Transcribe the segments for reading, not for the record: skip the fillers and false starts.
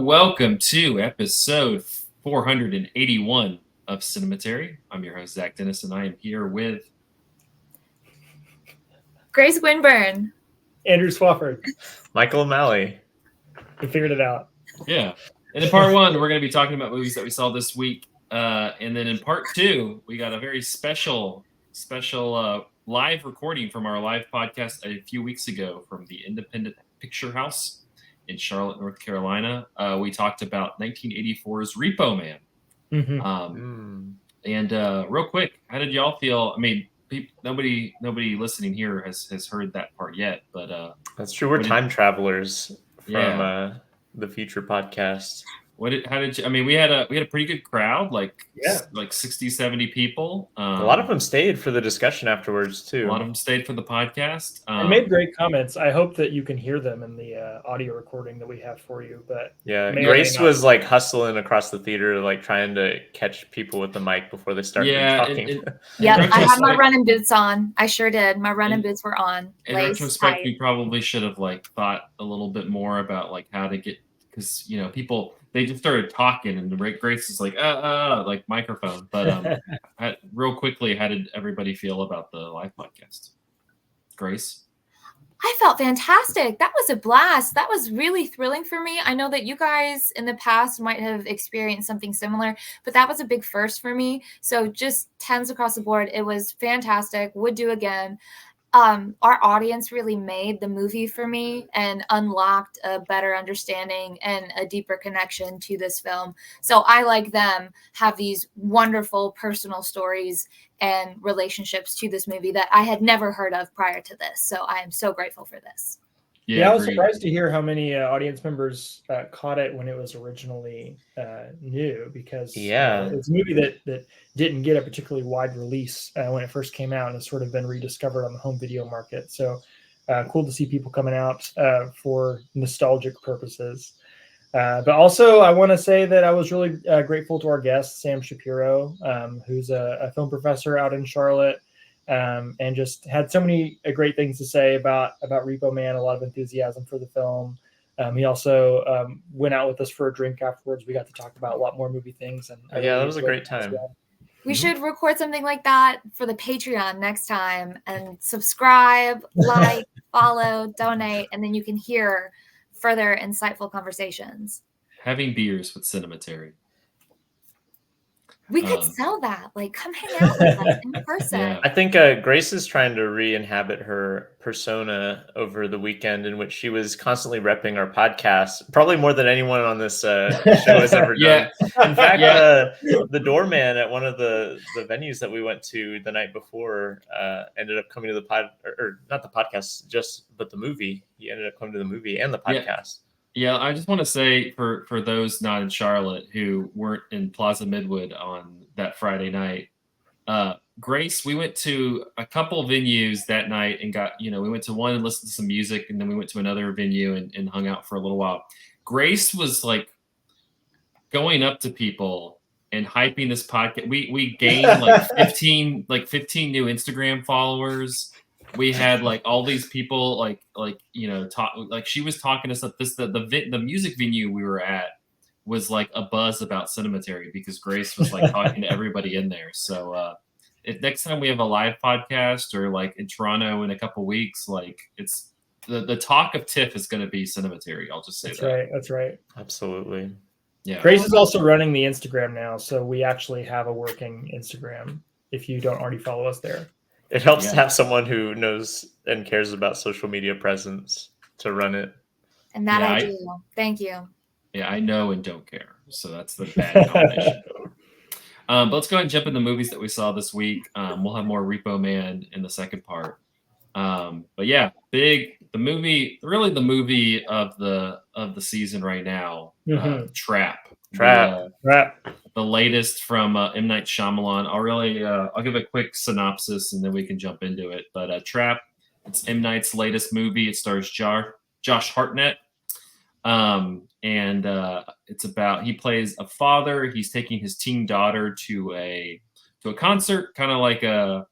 welcome to episode 481 of Cinematary. I'm your host, Zach Dennis, and I am here with Grace Winburn, Andrew Swafford, Michael O'Malley. We figured it out. Yeah. And in part one, we're going to be talking about movies that we saw this week. And then in part two, we got a very special live recording from our live podcast a few weeks ago from the Independent Picture House in Charlotte, North Carolina. We talked about 1984's Repo Man. Mm-hmm. And real quick, how did y'all feel? I mean, nobody listening here has heard that part yet, but that's true. We're time travelers from the future podcast. How did you? I mean, we had a pretty good crowd, like 60, 70 people. A lot of them stayed for the discussion afterwards too. A lot of them stayed for the podcast. And made great comments. I hope that you can hear them in the audio recording that we have for you. But yeah, Grace was like hustling across the theater, like trying to catch people with the mic before they started talking. Yeah, I had my running boots on. I sure did. My running boots were on. In retrospect, we probably should have thought a little bit more about how to get, because people. They just started talking, and Grace is like microphone. But real quickly, how did everybody feel about the live podcast? Grace? I felt fantastic. That was a blast. That was really thrilling for me. I know that you guys in the past might have experienced something similar, but that was a big first for me. So just 10s across the board. It was fantastic. Would do again. Our audience really made the movie for me and unlocked a better understanding and a deeper connection to this film. So I, like them, have these wonderful personal stories and relationships to this movie that I had never heard of prior to this. So I am so grateful for this. Yeah, I was surprised to hear how many audience members caught it when it was originally new, because it's a movie that didn't get a particularly wide release when it first came out, and has sort of been rediscovered on the home video market. So cool to see people coming out for nostalgic purposes. But also, I want to say that I was really grateful to our guest, Sam Shapiro, who's a film professor out in Charlotte. And just had so many great things to say about Repo Man, a lot of enthusiasm for the film. He also went out with us for a drink afterwards. We got to talk about a lot more movie things. And that was a great time. We should record something like that for the Patreon next time, and subscribe, like, follow, donate, and then you can hear further insightful conversations. Having beers with Cinematary. We could sell that. Come hang out with us in person. Yeah. I think Grace is trying to re-inhabit her persona over the weekend, in which she was constantly repping our podcast, probably more than anyone on this show has ever done. In fact, the doorman at one of the venues that we went to the night before ended up coming to the or not the podcast, but the movie. He ended up coming to the movie and the podcast. Yeah, I just want to say for those not in Charlotte who weren't in Plaza Midwood on that Friday night, Grace, we went to a couple venues that night and we went to one and listened to some music, and then we went to another venue and hung out for a little while. Grace was going up to people and hyping this podcast. We gained 15 new Instagram followers. We had all these people talk, she was talking to stuff. The music venue we were at was a buzz about Cinematary, because Grace was talking to everybody in there. So if next time we have a live podcast, or in Toronto in a couple weeks, it's the talk of TIFF is going to be Cinematary. I'll just say That's right. Absolutely. Yeah. Grace is also running the Instagram now, so we actually have a working Instagram if you don't already follow us there. It helps to have someone who knows and cares about social media presence to run it. And that I do. Thank you. Yeah, I know and don't care. So that's the bad combination. But let's go ahead and jump into movies that we saw this week. We'll have more Repo Man in the second part. But yeah, the movie of the season right now, Trap. The latest from M. Night Shyamalan. I'll give a quick synopsis and then we can jump into it. But Trap, it's M. Night's latest movie. It stars Josh Hartnett. And it's about, he plays a father. He's taking his teen daughter to a concert, kind of like a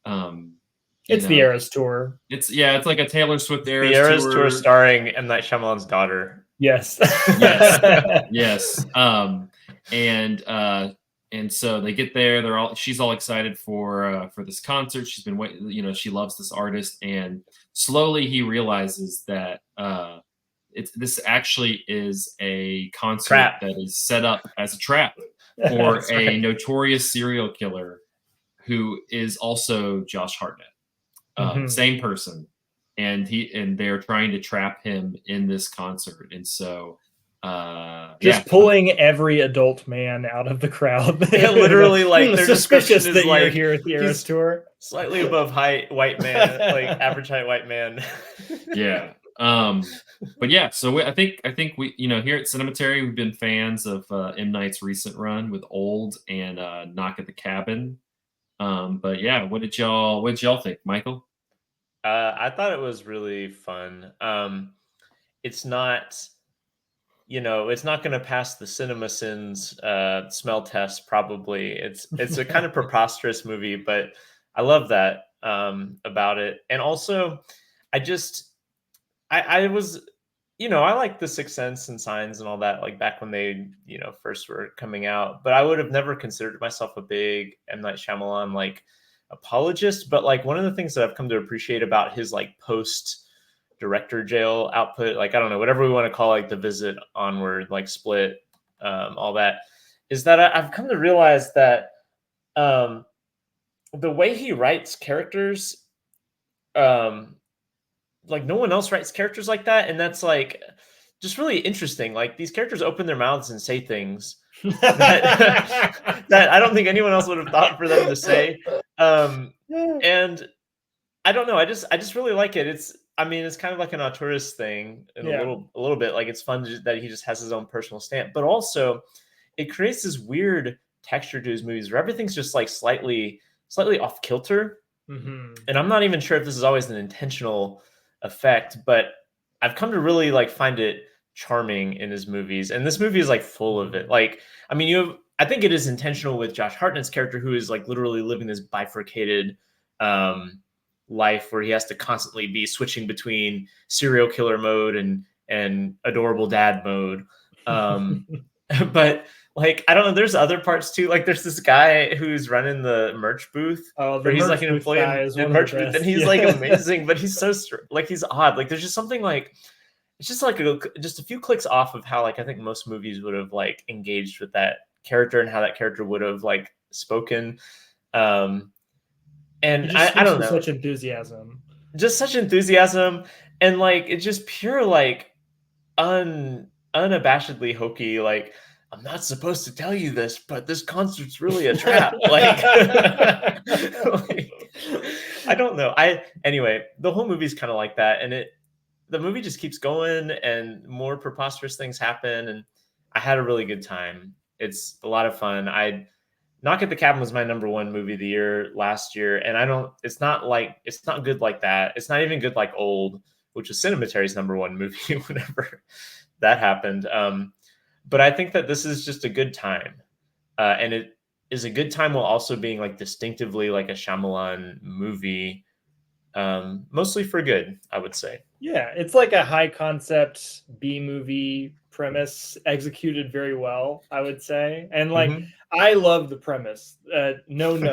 the Eras Tour. It's like a Taylor Swift Eras Tour. The Eras Tour starring M. Night Shyamalan's daughter. Yes. Yes. And so they get there. She's all excited for this concert. She's been waiting. You know, she loves this artist, and slowly he realizes that this actually is a concert Trap. that is set up as a trap for a notorious serial killer who is also Josh Hartnett, same person, and they're trying to trap him in this concert, and so pulling every adult man out of the crowd. Literally, like their suspicious description is that like you're here at the Eras Tour. Slightly above height, white man, like average height white man. Yeah. But yeah, so I think we, here at Cinematary, we've been fans of M. Night's recent run with Old and Knock at the Cabin. But yeah, what did y'all think, Michael? I thought it was really fun. It's not, it's not going to pass the CinemaSins smell test. Probably, it's a kind of preposterous movie, but I love that about it. And also, I was, I like The Sixth Sense and Signs and all that, like back when they, first were coming out. But I would have never considered myself a big M. Night Shyamalan like apologist. But like one of the things that I've come to appreciate about his like post director jail output, like I don't know, whatever we want to call like The Visit onward, like Split, all that, is that I've come to realize that the way he writes characters, like no one else writes characters like that, and that's like just really interesting. Like these characters open their mouths and say things that, that I don't think anyone else would have thought for them to say. And I don't know. I just really like it. It's kind of like an auteurist thing in a little bit. Like it's fun that he just has his own personal stamp, but also it creates this weird texture to his movies where everything's just like slightly off kilter. Mm-hmm. And I'm not even sure if this is always an intentional effect, but I've come to really like find it charming in his movies, and this movie is like full of it. Like, I think it is intentional with Josh Hartnett's character, who is like literally living this bifurcated life where he has to constantly be switching between serial killer mode and adorable dad mode. But like, I don't know, there's other parts too. Like there's this guy who's running the merch booth. Where he's like an employee in the merch booth, and he's like amazing, but he's so like he's odd. Like there's just something like it's just like just a few clicks off of how like I think most movies would have like engaged with that character and how that character would have like spoken. And I don't know, such enthusiasm, and like it's just pure like unabashedly hokey. Like, I'm not supposed to tell you this, but this concert's really a trap. Like, I don't know. Anyway, the whole movie's kind of like that, and the movie just keeps going, and more preposterous things happen, and I had a really good time. It's a lot of fun. Knock at the Cabin was my #1 movie of the year last year, and it's not good like that. It's not even good like Old, which was Cinematary's #1 movie whenever that happened. But I think that this is just a good time. And it is a good time while also being like distinctively like a Shyamalan movie, mostly for good, I would say. Yeah, it's like a high concept B movie premise executed very well, I would say. And like, I love the premise. The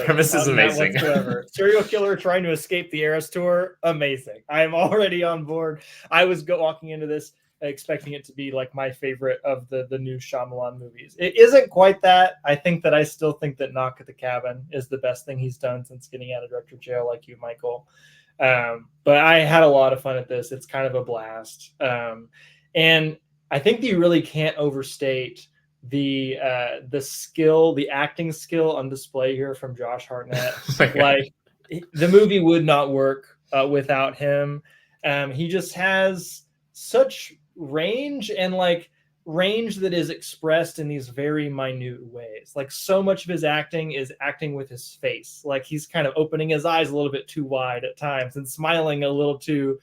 premise is amazing. Whatsoever. Serial killer trying to escape the Eras Tour, amazing. I am already on board. I was walking into this expecting it to be like my favorite of the new Shyamalan movies. It isn't quite that. I still think that Knock at the Cabin is the best thing he's done since getting out of director jail, like you, Michael. But I had a lot of fun at this. It's kind of a blast. And I think that you really can't overstate the skill, the acting skill on display here from Josh Hartnett. Like the movie would not work without him. He just has such range, and like range that is expressed in these very minute ways. Like so much of his acting is acting with his face. Like he's kind of opening his eyes a little bit too wide at times and smiling a little too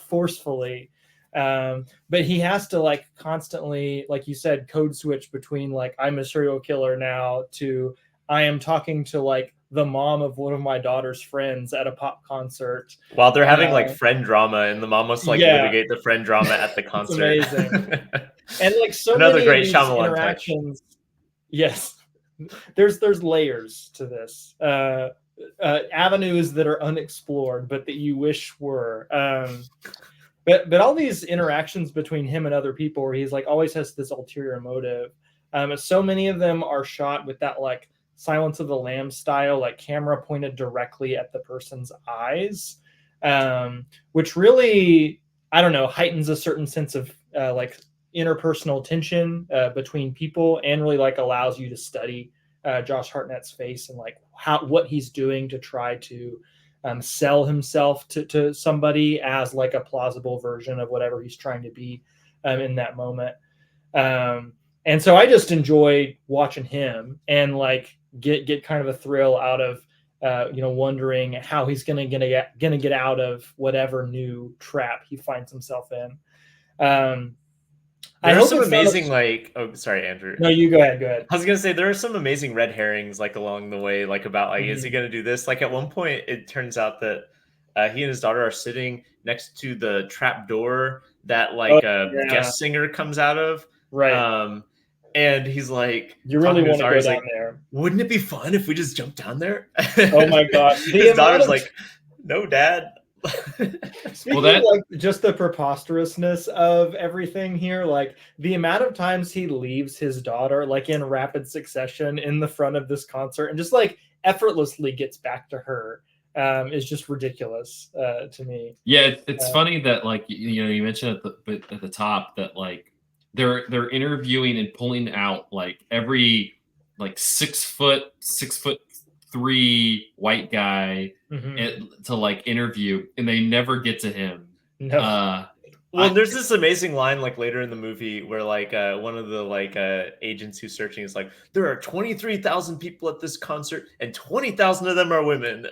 forcefully. But he has to like constantly, like you said, code switch between like I'm a serial killer now to I am talking to like the mom of one of my daughter's friends at a pop concert while they're having like friend drama, and the mom must like litigate the friend drama at the concert. It's amazing. And like so Another many great of these Shyamalan interactions touch. Yes, there's layers to this, avenues that are unexplored but that you wish were, but all these interactions between him and other people where he's like always has this ulterior motive, so many of them are shot with that like Silence of the Lambs style, like camera pointed directly at the person's eyes, which really, I don't know, heightens a certain sense of like interpersonal tension between people, and really like allows you to study Josh Hartnett's face and like what he's doing to try to sell himself to somebody as like a plausible version of whatever he's trying to be in that moment. And so I just enjoy watching him and like get kind of a thrill out of wondering how he's gonna get out of whatever new trap he finds himself in. There are some amazing sorry, Andrew. No, you go ahead. I was gonna say there are some amazing red herrings like along the way, like about like is he gonna do this? Like at one point, it turns out that he and his daughter are sitting next to the trap door that like guest singer comes out of, right? And he's like, "You really want to go down there? Wouldn't it be fun if we just jumped down there?" Oh my gosh! His daughter's like, "No, Dad." Speaking of like just the preposterousness of everything here, like the amount of times he leaves his daughter like in rapid succession in the front of this concert and just like effortlessly gets back to her is just ridiculous to me. Yeah, it's funny that like you mentioned at the top that like they're interviewing and pulling out like every like 6'3" white guy to like interview, and they never get to him. No. Well, there's this amazing line like later in the movie where like one of the like agents who's searching is like, there are 23,000 people at this concert and 20,000 of them are women.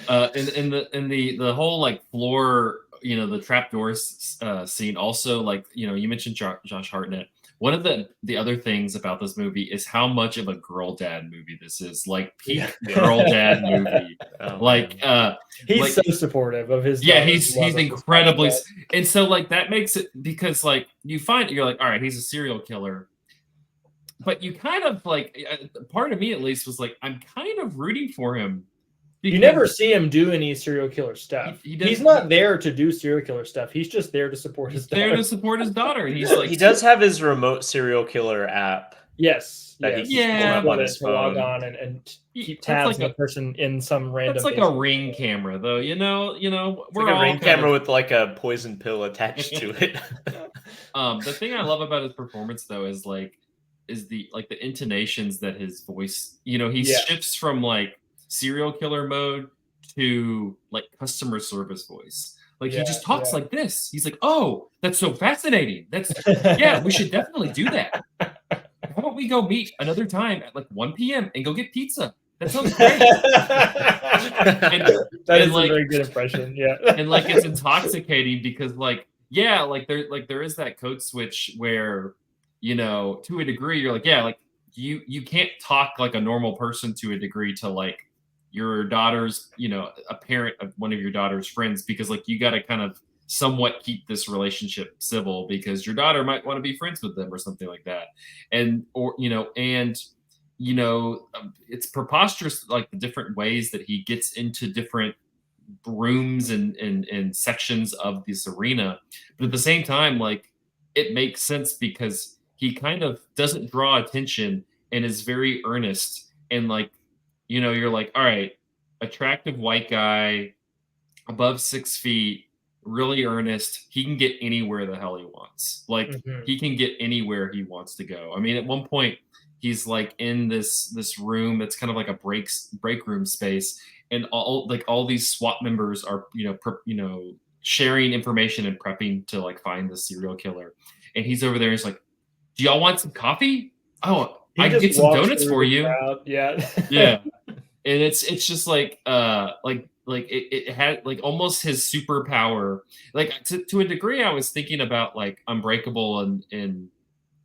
And the whole like floor, the trapdoors scene also, like you mentioned Josh Hartnett. One of the other things about this movie is how much of a girl dad movie this is, like peak girl dad movie. He's so supportive of his. Yeah, he's incredibly, and so like that makes it, because like you're like, all right, he's a serial killer, but you kind of like, part of me at least was like, I'm kind of rooting for him. You never see him do any serial killer stuff. He's not there to do serial killer stuff. He's just there to support his daughter. There to support his daughter, and he's like, he does have his remote serial killer app. Yes, that he keeps pulling up on his phone. Log on and keep tabs on the person in some random. That's like a Ring camera, though. We're like a Ring camera with like a poison pill attached to it. The thing I love about his performance, though, is the intonations that his voice. He shifts from like serial killer mode to like customer service voice. Like he just talks like this. He's like, "Oh, that's so fascinating. We should definitely do that. How about we go meet another time at like 1 p.m. and go get pizza? That sounds great." That is a very good impression. Yeah. And like it's intoxicating because there is that code switch where, to a degree you're like, you can't talk like a normal person to a degree to like your daughter's, a parent of one of your daughter's friends, because like you got to kind of somewhat keep this relationship civil because your daughter might want to be friends with them or something like that. It's preposterous, like the different ways that he gets into different rooms and sections of this arena. But at the same time, like it makes sense because he kind of doesn't draw attention and is very earnest, and like, you're like, all right, attractive white guy, above 6 feet, really earnest. He can get anywhere the hell he wants. Like he can get anywhere he wants to go. I mean, at one point he's like in this room that's kind of like a break room space, and all these SWAT members are sharing information and prepping to like find the serial killer. And he's over there. And he's like, "Do y'all want some coffee? Oh, I can get some donuts for you." Yeah. And it's just like it had like almost his superpower. Like to a degree, I was thinking about like Unbreakable and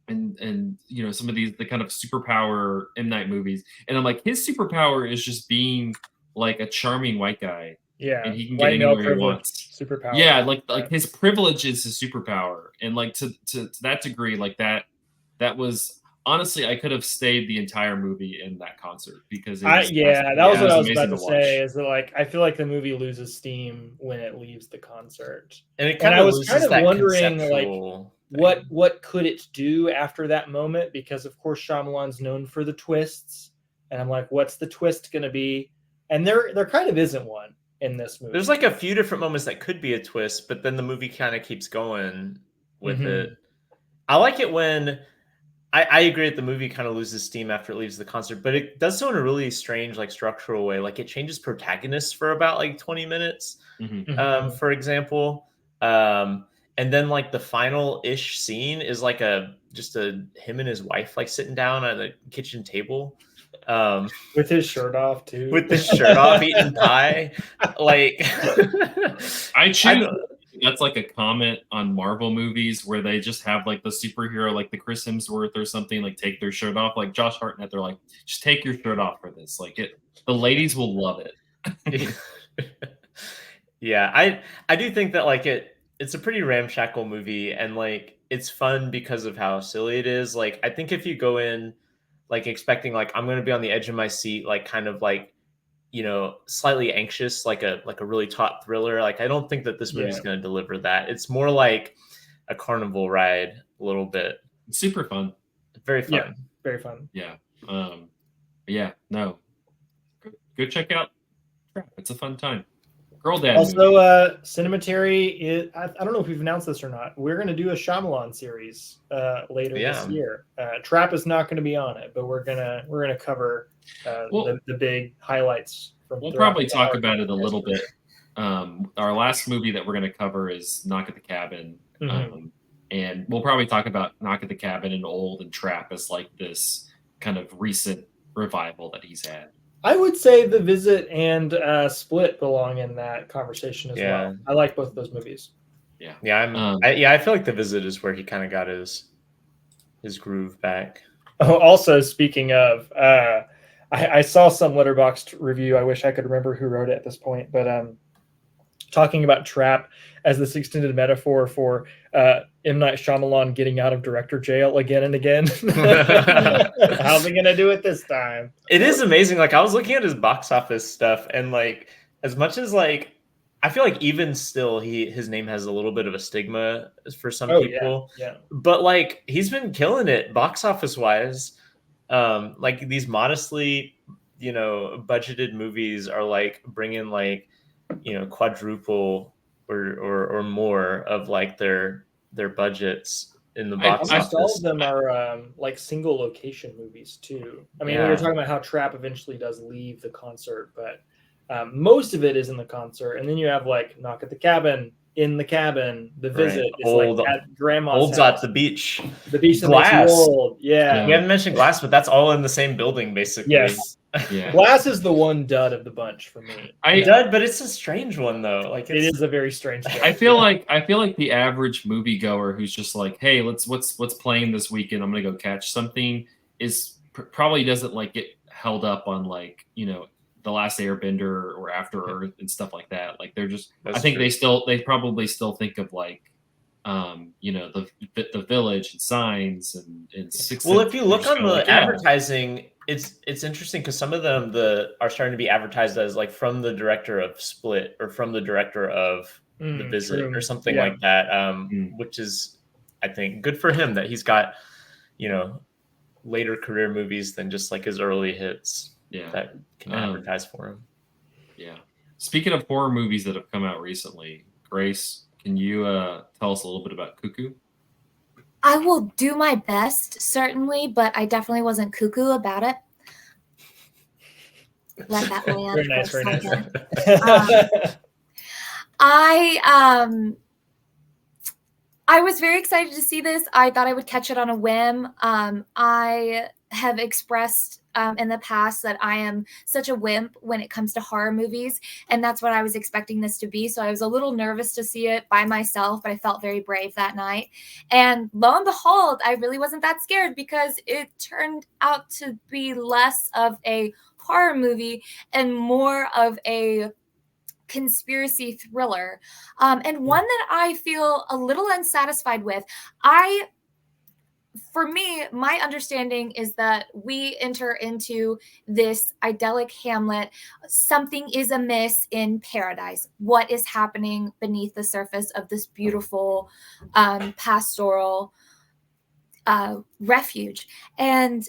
and some of the kind of superpower M. Night movies, and I'm like, his superpower is just being like a charming white guy, Yeah, and he can get white male anywhere he privilege wants. superpower. Yeah, like his privilege is his superpower, and like to that degree, like that was honestly, I could have stayed the entire movie in that concert because it was that was what I was about amazing to watch. say. Is that like I feel like the movie loses steam when it leaves the concert, and it kind of loses kind of that wondering like conceptual what could it do after that moment, because of course Shyamalan's known for the twists, and I'm like, what's the twist going to be? And there kind of isn't one in this movie. There's like a few different moments that could be a twist, but then the movie kind of keeps going with it. I like it when I agree that the movie kind of loses steam after it leaves the concert, but it does so in a really strange, like structural way. Like it changes protagonists for about like 20 minutes, for example. And then like the final-ish scene is like just him and his wife like sitting down at a kitchen table. With his shirt off too. With his shirt off, eating pie. Like I choose that's like a comment on Marvel movies where they just have like the superhero, like the Chris Hemsworth or something, like take their shirt off. Like Josh Hartnett, they're like, just take your shirt off for this. Like the ladies will love it. Yeah, I do think that like it's a pretty ramshackle movie, and like it's fun because of how silly it is. Like I think if you go in like expecting like I'm going to be on the edge of my seat, like kind of like slightly anxious, like a really taut thriller, like I don't think that this movie is going to deliver that. It's more like a carnival ride a little bit. It's super fun. Very fun. Yeah, very fun. Yeah. No. Go check out Trap. It's a fun time. Girl Dad also movie. Cinematary is, I don't know if we've announced this or not, we're going to do a Shyamalan series later this year. Trap is not going to be on it, but we're gonna cover the big highlights from we'll probably talk about it a little bit. Our last movie that we're going to cover is Knock at the Cabin, and we'll probably talk about Knock at the Cabin and Old and Trap as like this kind of recent revival that he's had. I would say The Visit and Split belong in that conversation as well. I like both of those movies. I feel like The Visit is where he kind of got his groove back. Oh, also speaking of, I saw some Letterboxd review. I wish I could remember who wrote it at this point, but talking about Trap as this extended metaphor for M. Night Shyamalan getting out of director jail again and again. How's he gonna do it this time? It is amazing. Like I was looking at his box office stuff, and like as much as like I feel like even still his name has a little bit of a stigma for some people. Yeah. But like he's been killing it box office wise. Like these modestly, budgeted movies are like bringing like quadruple or more of like their budgets in the box office. All of them are like single location movies too. I mean, we were talking about how Trap eventually does leave the concert, but most of it is in the concert. And then you have like Knock at the Cabin, In the Cabin, The Visit, it's like at grandma's Old's house. At the beach. The beach that Glass. makes you old. Yeah. We haven't mentioned Glass, but that's all in the same building basically. Yes. Yeah. Glass is the one dud of the bunch for me. Dud, but it's a strange one though. Like it is a very strange dud. I feel like the average moviegoer who's just like, hey, what's playing this weekend? I'm gonna go catch something. Is probably doesn't like get held up on like The Last Airbender or After Earth and stuff like that. Like they're just. I think they probably still think of like. The Village and Signs and Six. Well, if you look on the advertising, it's interesting because some of them are starting to be advertised as like from the director of Split or from the director of The Visit or something like that, which is I think good for him that he's got later career movies than just like his early hits that can advertise for him. Yeah. Speaking of horror movies that have come out recently, Grace, can you tell us a little bit about Cuckoo? I will do my best, certainly, but I definitely wasn't cuckoo about it. Let that land. Very nice, very nice. I was very excited to see this. I thought I would catch it on a whim. I have expressed in the past that I am such a wimp when it comes to horror movies, and that's what I was expecting this to be. So I was a little nervous to see it by myself, but I felt very brave that night. And lo and behold, I really wasn't that scared because it turned out to be less of a horror movie and more of a conspiracy thriller, and one that I feel a little unsatisfied with. For me, my understanding is that we enter into this idyllic hamlet. Something is amiss in paradise. What is happening beneath the surface of this beautiful pastoral refuge? And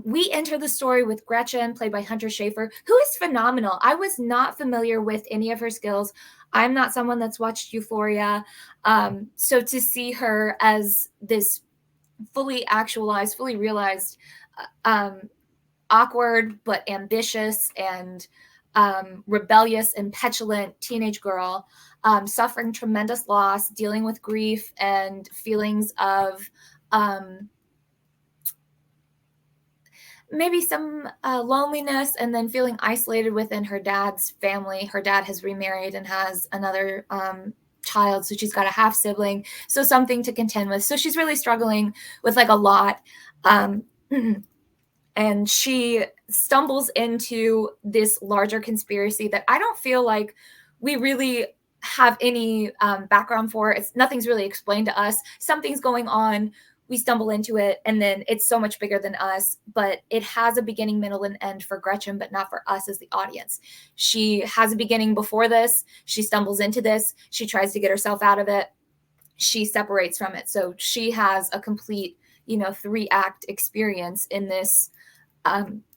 we enter the story with Gretchen, played by Hunter Schafer, who is phenomenal. I was not familiar with any of her skills. I'm not someone that's watched Euphoria. So to see her as this fully actualized, fully realized, awkward but ambitious and rebellious and petulant teenage girl, suffering tremendous loss, dealing with grief and feelings of maybe some loneliness, and then feeling isolated within her dad's family. Her dad has remarried and has another child, so she's got a half sibling, so something to contend with. So she's really struggling with like a lot, and she stumbles into this larger conspiracy that I don't feel like we really have any background for. Nothing's really explained to us. Something's going on, we stumble into it, and then it's so much bigger than us, but it has a beginning, middle, and end for Gretchen, but not for us as the audience. She has a beginning before this. She stumbles into this. She tries to get herself out of it. She separates from it. So she has a complete, 3-act experience in this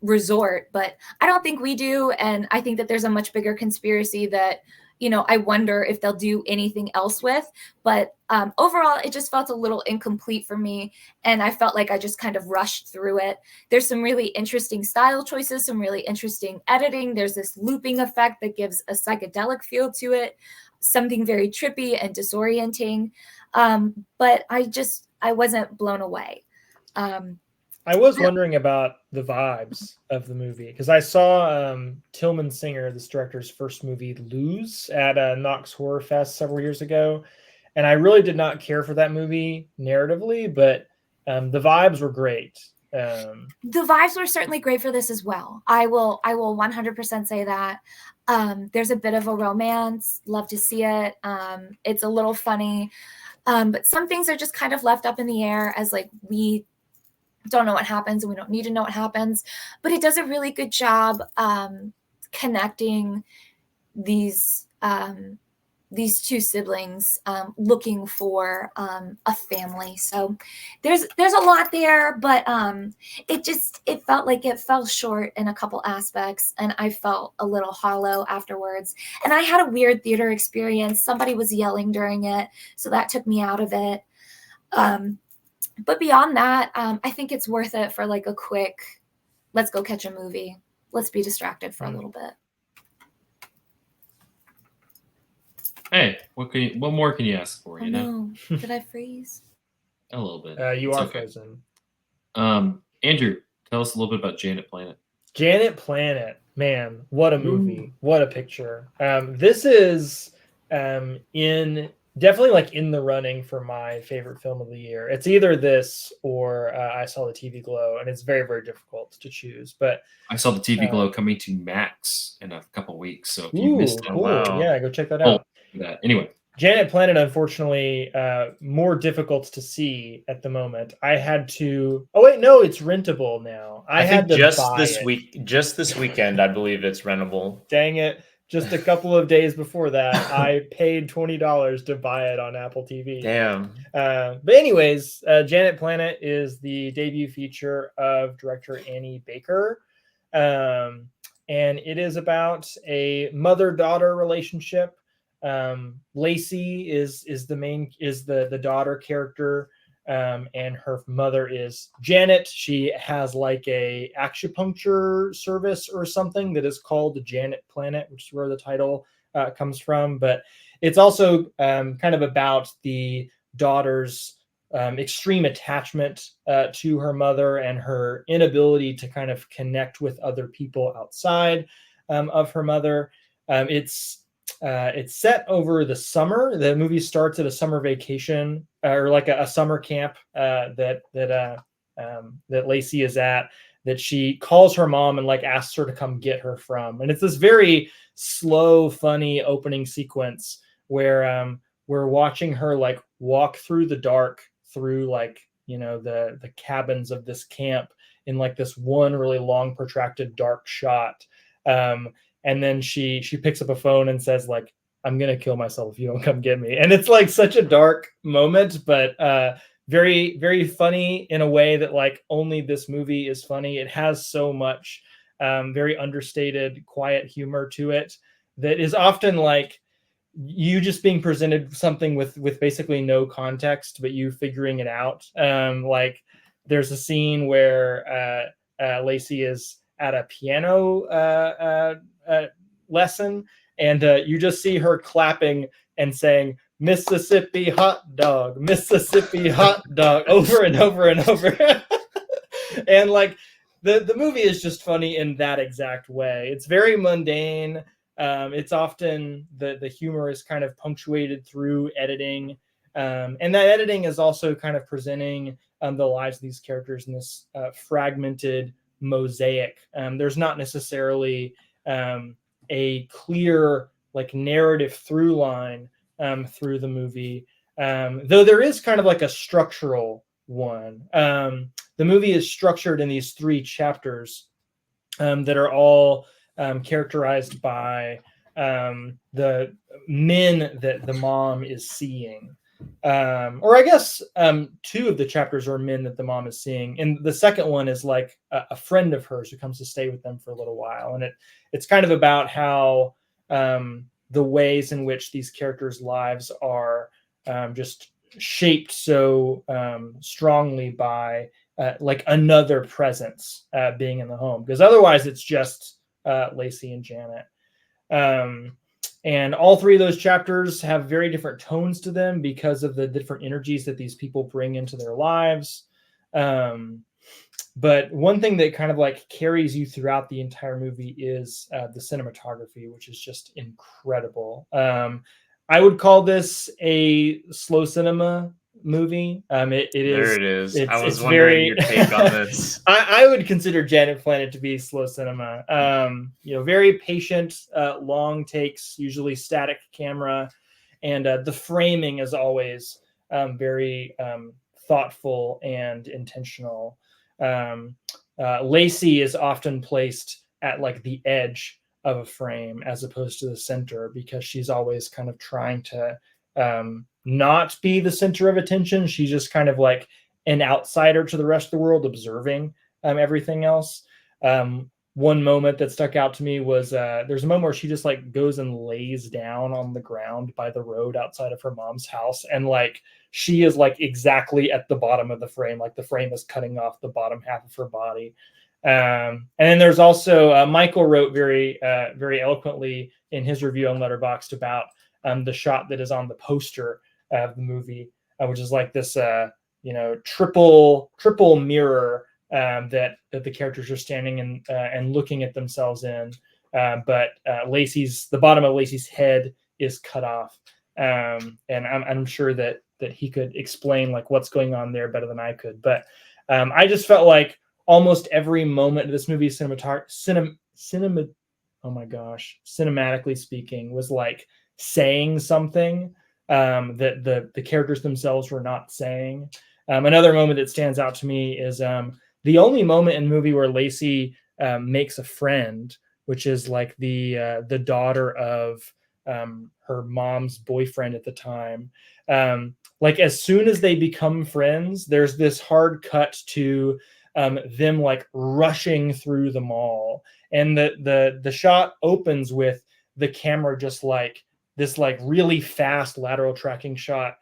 resort, but I don't think we do. And I think that there's a much bigger conspiracy that, I wonder if they'll do anything else with. But overall, it just felt a little incomplete for me. And I felt like I just kind of rushed through it. There's some really interesting style choices, some really interesting editing. There's this looping effect that gives a psychedelic feel to it, something very trippy and disorienting. But I wasn't blown away. I was wondering about the vibes of the movie because I saw Tillman Singer, this director's first movie, Lose, at Knox Horror Fest several years ago, and I really did not care for that movie narratively, but the vibes were great. The vibes were certainly great for this as well. I will 100% say that. There's a bit of a romance. Love to see it. It's a little funny, but some things are just kind of left up in the air, as like we don't know what happens and we don't need to know what happens. But it does a really good job connecting these two siblings looking for a family. So there's a lot there, but it felt like it fell short in a couple aspects, and I felt a little hollow afterwards. And I had a weird theater experience. Somebody was yelling during it, so that took me out of it. But beyond that, I think it's worth it for like a quick, let's go catch a movie. Let's be distracted for a little bit. Hey, what more can you ask for? No, did I freeze? A little bit. You are frozen. Andrew, tell us a little bit about Janet Planet. Janet Planet, man, what a movie! What a picture! This is definitely like in the running for my favorite film of the year. It's either this or I Saw the TV Glow, and it's very, very difficult to choose. But I Saw the TV Glow coming to Max in a couple weeks, so if you missed it, cool. Yeah, go check that out. Anyway, Janet Planet, unfortunately, more difficult to see at the moment. I had to. Oh wait, no, it's rentable now. I had to just this weekend, I believe it's rentable. Dang it! Just a couple of days before that, I paid $20 to buy it on Apple TV. Damn. But anyways, Janet Planet is the debut feature of director Annie Baker, and it is about a mother-daughter relationship. Lacey is the daughter character, and her mother is Janet. She has like a acupuncture service or something that is called the Janet Planet, which is where the title comes from. But it's also kind of about the daughter's extreme attachment to her mother and her inability to kind of connect with other people outside of her mother. It's set over the summer. The movie starts at a summer vacation or like a summer camp that Lacey is at, that she calls her mom and like asks her to come get her from. And it's this very slow, funny opening sequence where we're watching her like walk through the dark through like, you know, the cabins of this camp in like this one really long protracted dark shot. And then she picks up a phone and says like, I'm going to kill myself if you don't come get me. And it's like such a dark moment, but very, very funny in a way that like only this movie is funny. It has so much very understated, quiet humor to it that is often like you just being presented something with basically no context, but you figuring it out. Like there's a scene where Lacey is at a piano lesson, and you just see her clapping and saying Mississippi hot dog, Mississippi hot dog over and over and over. And like the movie is just funny in that exact way. It's very mundane. It's often the humor is kind of punctuated through editing. And that editing is also kind of presenting the lives of these characters in this fragmented mosaic. There's not necessarily a clear like narrative through line through the movie, though there is kind of like a structural one. The movie is structured in these 3 chapters that are all characterized by the men that the mom is seeing. Or I guess 2 of the chapters are men that the mom is seeing. And the second one is like a friend of hers who comes to stay with them for a little while. And it's kind of about how the ways in which these characters' lives are just shaped so strongly by like another presence being in the home. Because otherwise it's just Lacey and Janet. And all 3 of those chapters have very different tones to them because of the different energies that these people bring into their lives. But one thing that kind of like carries you throughout the entire movie is the cinematography, which is just incredible. I would call this a slow cinema movie. It is. There it is. I was wondering your take on this. I would consider Janet Planet to be slow cinema. You know, very patient, long takes, usually static camera, and the framing is always very thoughtful and intentional. Lacey is often placed at like the edge of a frame as opposed to the center because she's always kind of trying to not be the center of attention. She's just kind of like an outsider to the rest of the world, observing everything else. One moment that stuck out to me was there's a moment where she just like goes and lays down on the ground by the road outside of her mom's house, and like she is like exactly at the bottom of the frame, like the frame is cutting off the bottom half of her body. And then there's also Michael wrote very eloquently in his review on Letterboxd about the shot that is on the poster of the movie, which is like this triple mirror that the characters are standing in and looking at themselves in, but the bottom of Lacey's head is cut off, and I'm sure that he could explain like what's going on there better than I could. But I just felt like almost every moment of this movie, cinematically speaking, was like saying something that the characters themselves were not saying. Another moment that stands out to me is the only moment in the movie where Lacey makes a friend, which is like the daughter of her mom's boyfriend at the time. Like as soon as they become friends, there's this hard cut to them like rushing through the mall, and the shot opens with the camera just like this like really fast lateral tracking shot,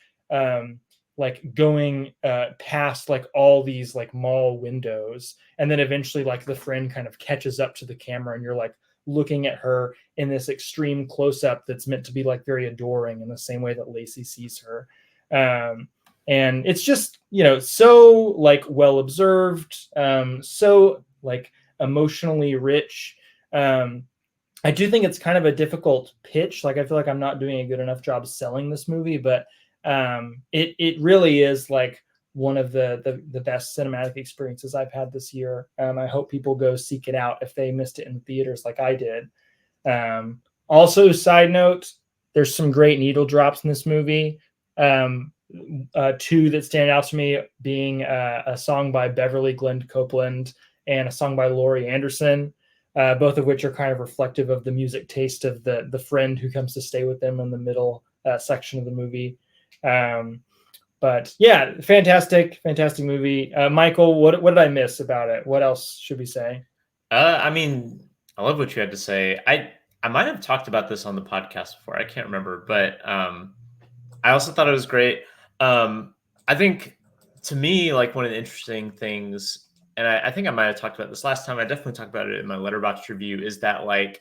like going past like all these like mall windows, and then eventually like the friend kind of catches up to the camera, and you're like looking at her in this extreme close-up that's meant to be like very adoring in the same way that Lacey sees her. and it's just, you know, so like well observed, so like emotionally rich. I do think it's kind of a difficult pitch. Like, I feel like I'm not doing a good enough job selling this movie, but it really is like one of the best cinematic experiences I've had this year. I hope people go seek it out if they missed it in the theaters like I did. Also, side note, there's some great needle drops in this movie. Two that stand out to me being a song by Beverly Glenn Copeland and a song by Laurie Anderson, both of which are kind of reflective of the music taste of the friend who comes to stay with them in the middle section of the movie. But yeah, fantastic movie. Michael, what did I miss about it? What else should we say? I mean, I love what you had to say. I might have talked about this on the podcast before. I can't remember, but I also thought it was great. I think, to me, like, one of the interesting things, and I think I might have talked about this last time, I definitely talked about it in my Letterboxd review, is that, like,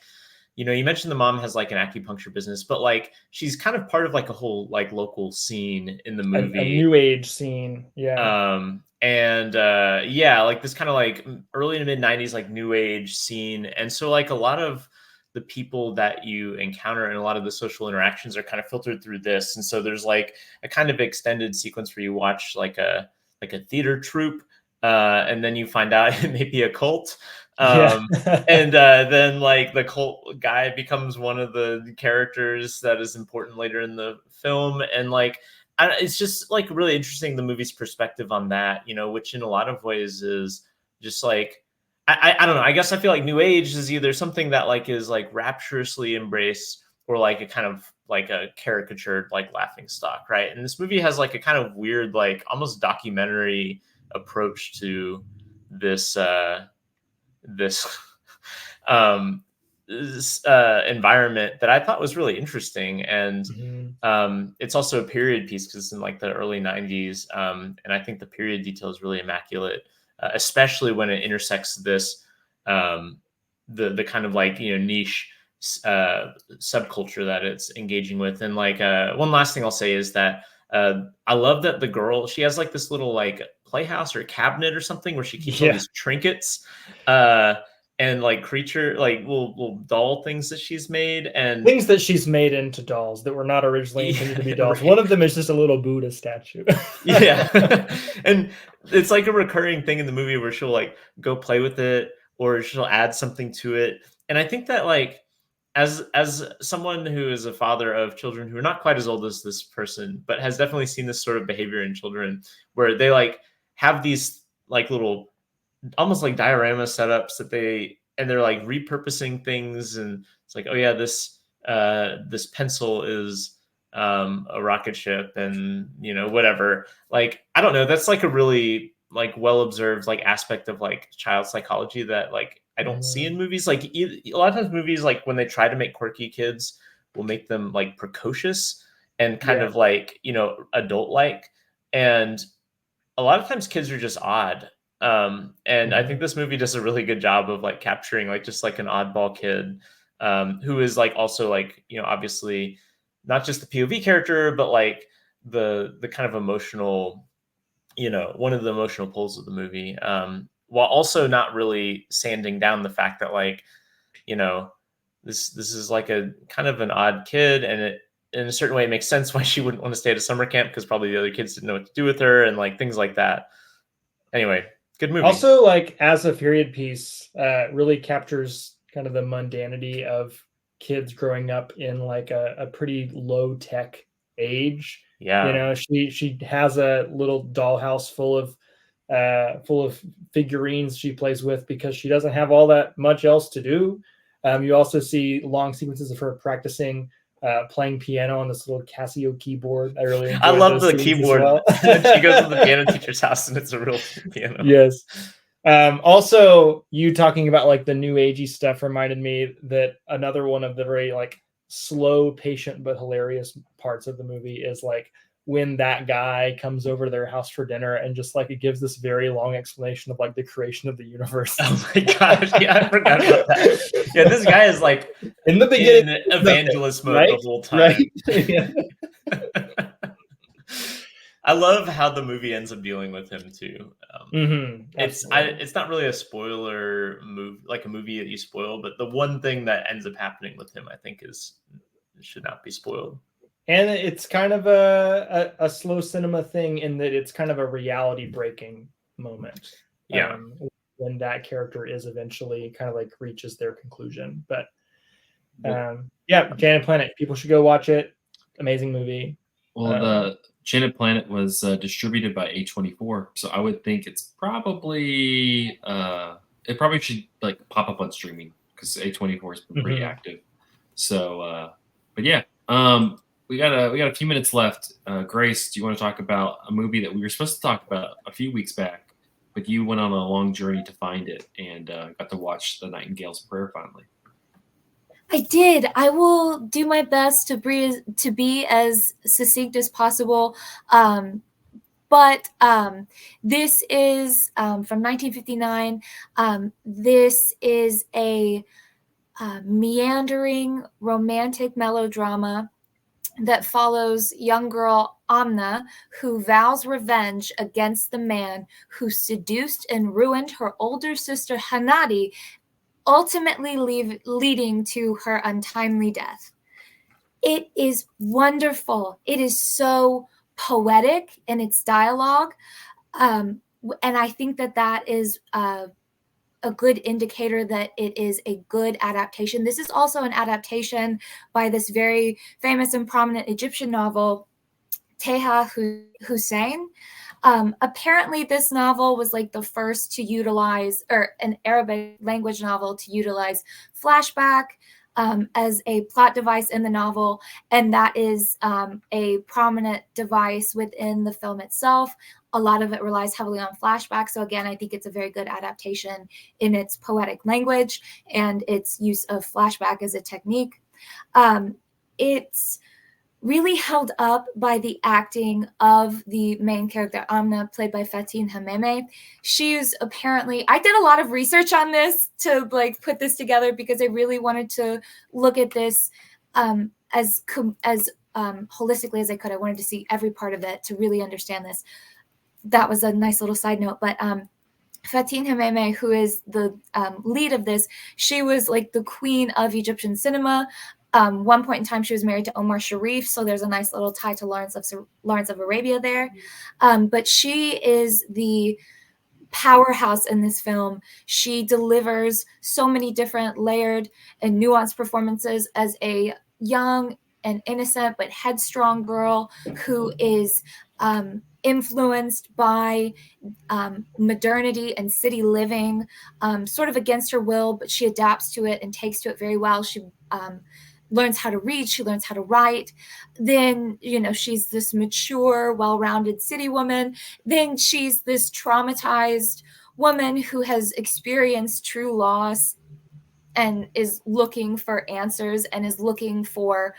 you know, you mentioned the mom has like an acupuncture business, but like she's kind of part of like a whole like local scene in the movie, a new age scene. Yeah. Yeah, like this kind of like early to mid 90s like new age scene. And so like a lot of the people that you encounter and a lot of the social interactions are kind of filtered through this. And so there's like a kind of extended sequence where you watch like a theater troupe, and then you find out it may be a cult. And then like the cult guy becomes one of the characters that is important later in the film. And like, it's just like really interesting, the movie's perspective on that, you know, which in a lot of ways is just like, I don't know. I guess I feel like New Age is either something that like is like rapturously embraced or like a kind of like a caricatured like laughing stock, right? And this movie has like a kind of weird, like almost documentary approach to this environment that I thought was really interesting. And it's also a period piece because it's in like the early 90s. And I think the period detail is really immaculate, especially when it intersects this, the kind of like, you know, niche subculture that it's engaging with. And like, one last thing I'll say is that I love that the girl, she has like this little like playhouse or cabinet or something where she keeps all these trinkets, and like creature, like little doll things that she's made, and things that she's made into dolls that were not originally intended to be dolls. Right. One of them is just a little Buddha statue. Yeah. And it's like a recurring thing in the movie where she'll like go play with it or she'll add something to it. And I think that like, as someone who is a father of children who are not quite as old as this person, but has definitely seen this sort of behavior in children where they like have these like little almost like diorama setups that they're like repurposing things. And it's like, oh yeah, this pencil is a rocket ship, and you know, whatever. Like, I don't know, that's like a really like well observed like aspect of like child psychology that like I don't see in movies. Like a lot of times movies, like when they try to make quirky kids, will make them like precocious and kind of like, you know, adult like. And a lot of times kids are just odd. And I think this movie does a really good job of like capturing like just like an oddball kid, who is like also like, you know, obviously not just the POV character, but like the kind of emotional, you know, one of the emotional pulls of the movie, while also not really sanding down the fact that like, you know, this is like a kind of an odd kid, and it in a certain way it makes sense why she wouldn't want to stay at a summer camp, because probably the other kids didn't know what to do with her and like things like that. Anyway, good movie. Also, like as a period piece, really captures kind of the mundanity of kids growing up in like a pretty low tech age. Yeah, you know, she has a little dollhouse full of figurines she plays with because she doesn't have all that much else to do. You also see long sequences of her practicing playing piano on this little Casio keyboard. I really enjoy. I love the keyboard. Well. She goes to the piano teacher's house and it's a real piano. Yes. Also, you talking about like the new agey stuff reminded me that another one of the very like slow, patient, but hilarious parts of the movie is like when that guy comes over to their house for dinner and just like it gives this very long explanation of like the creation of the universe. Oh my gosh, yeah, I forgot about that. Yeah, this guy is like in the beginning in evangelist mode, right? The whole time. Right? Yeah. I love how the movie ends up dealing with him too. It's not really a spoiler move, like a movie that you spoil, but the one thing that ends up happening with him, I think, should not be spoiled. And it's kind of a slow cinema thing in that it's kind of a reality breaking moment. Yeah. When that character is eventually kind of like reaches their conclusion. But yeah, Janet Planet, people should go watch it. Amazing movie. Well, the Janet Planet was distributed by A24, so I would think it's probably it probably should like pop up on streaming because A24 has been pretty active. So, but yeah, we got a few minutes left. Grace, do you want to talk about a movie that we were supposed to talk about a few weeks back, but you went on a long journey to find it and got to watch The Nightingale's Prayer finally? I did. I will do my best to be as succinct as possible. But this is from 1959. This is a meandering romantic melodrama that follows young girl Amna, who vows revenge against the man who seduced and ruined her older sister Hanadi, ultimately leading to her untimely death. It is wonderful. It is so poetic in its dialogue. And I think that is a good indicator that it is a good adaptation. This is also an adaptation by this very famous and prominent Egyptian novel, Teha Hussein. Apparently, this novel was like the first to utilize, or an Arabic language novel to utilize flashback as a plot device in the novel, and that is a prominent device within the film itself. A lot of it relies heavily on flashback. So again, I think it's a very good adaptation in its poetic language and its use of flashback as a technique. It's really held up by the acting of the main character, Amna, played by Fatin Hameme. She's apparently, I did a lot of research on this to like put this together because I really wanted to look at this as holistically as I could. I wanted to see every part of it to really understand this. That was a nice little side note, but Fatin Hameme, who is the lead of this, she was like the queen of Egyptian cinema. One point in time, she was married to Omar Sharif, so there's a nice little tie to Lawrence of Arabia there. But she is the powerhouse in this film. She delivers so many different layered and nuanced performances as a young and innocent but headstrong girl who is influenced by modernity and city living, sort of against her will, but she adapts to it and takes to it very well. She learns how to read, she learns how to write. Then, she's this mature, well-rounded city woman. Then she's this traumatized woman who has experienced true loss and is looking for answers and is looking for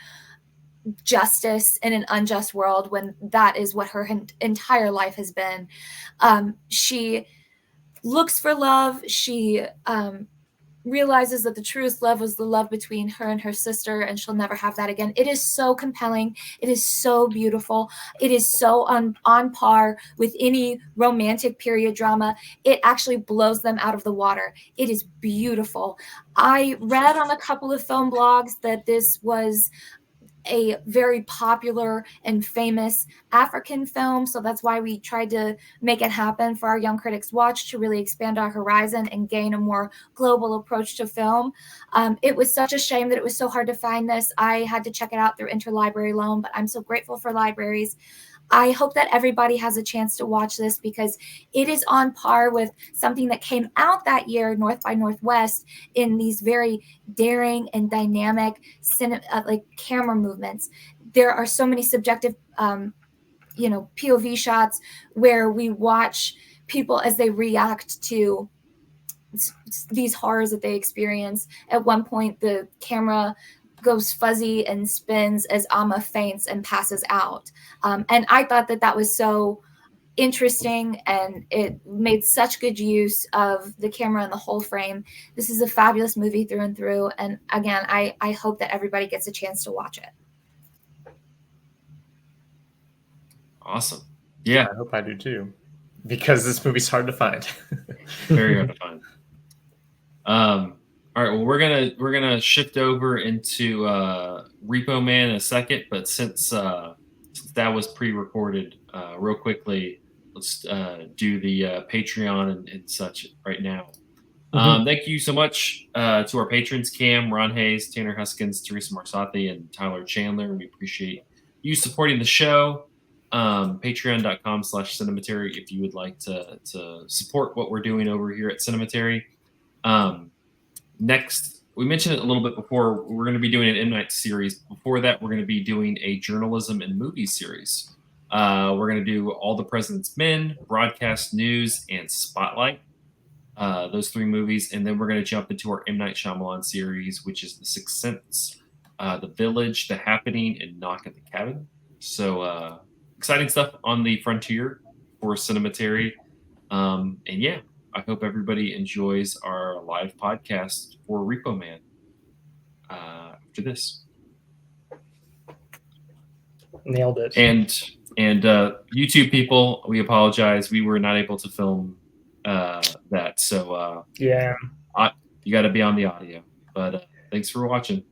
justice in an unjust world when that is what her entire life has been. She looks for love. She realizes that the truest love was the love between her and her sister, and she'll never have that again. It is so compelling. It is so beautiful. It is so on par with any romantic period drama. It actually blows them out of the water. It is beautiful. I read on a couple of film blogs that this was a very popular and famous African film. So that's why we tried to make it happen for our Young Critics Watch to really expand our horizon and gain a more global approach to film. It was such a shame that it was so hard to find this. I had to check it out through interlibrary loan, but I'm so grateful for libraries. I hope that everybody has a chance to watch this because it is on par with something that came out that year, North by Northwest, in these very daring and dynamic like camera movements. There are so many subjective, POV shots where we watch people as they react to these horrors that they experience. At one point, the camera goes fuzzy and spins as Amma faints and passes out. And I thought that was so interesting, and it made such good use of the camera and the whole frame. This is a fabulous movie through and through. And again, I hope that everybody gets a chance to watch it. Awesome. Yeah, I hope I do too, because this movie's hard to find. Very hard to find. All right, well, we're gonna shift over into Repo Man in a second, but since that was pre-recorded, real quickly, let's do the Patreon and such right now. Thank you so much to our patrons, Cam, Ron Hayes, Tanner Huskins, Teresa Marsathi, and Tyler Chandler. We appreciate you supporting the show. Patreon.com/Cinematary if you would like to support what we're doing over here at Cinematary. Next, we mentioned it a little bit before, we're going to be doing an M. Night series. Before that, we're going to be doing a journalism and movies series. We're going to do All the President's Men, Broadcast News, and Spotlight. Those 3 movies, and then we're going to jump into our M. Night Shyamalan series, which is The Sixth Sense, The Village, The Happening, and Knock at the Cabin. So exciting stuff on the frontier for Cinematary. And yeah, I hope everybody enjoys our live podcast for Repo Man after this. Nailed it. And YouTube people, we apologize. We were not able to film that. So yeah, you got to be on the audio. But thanks for watching.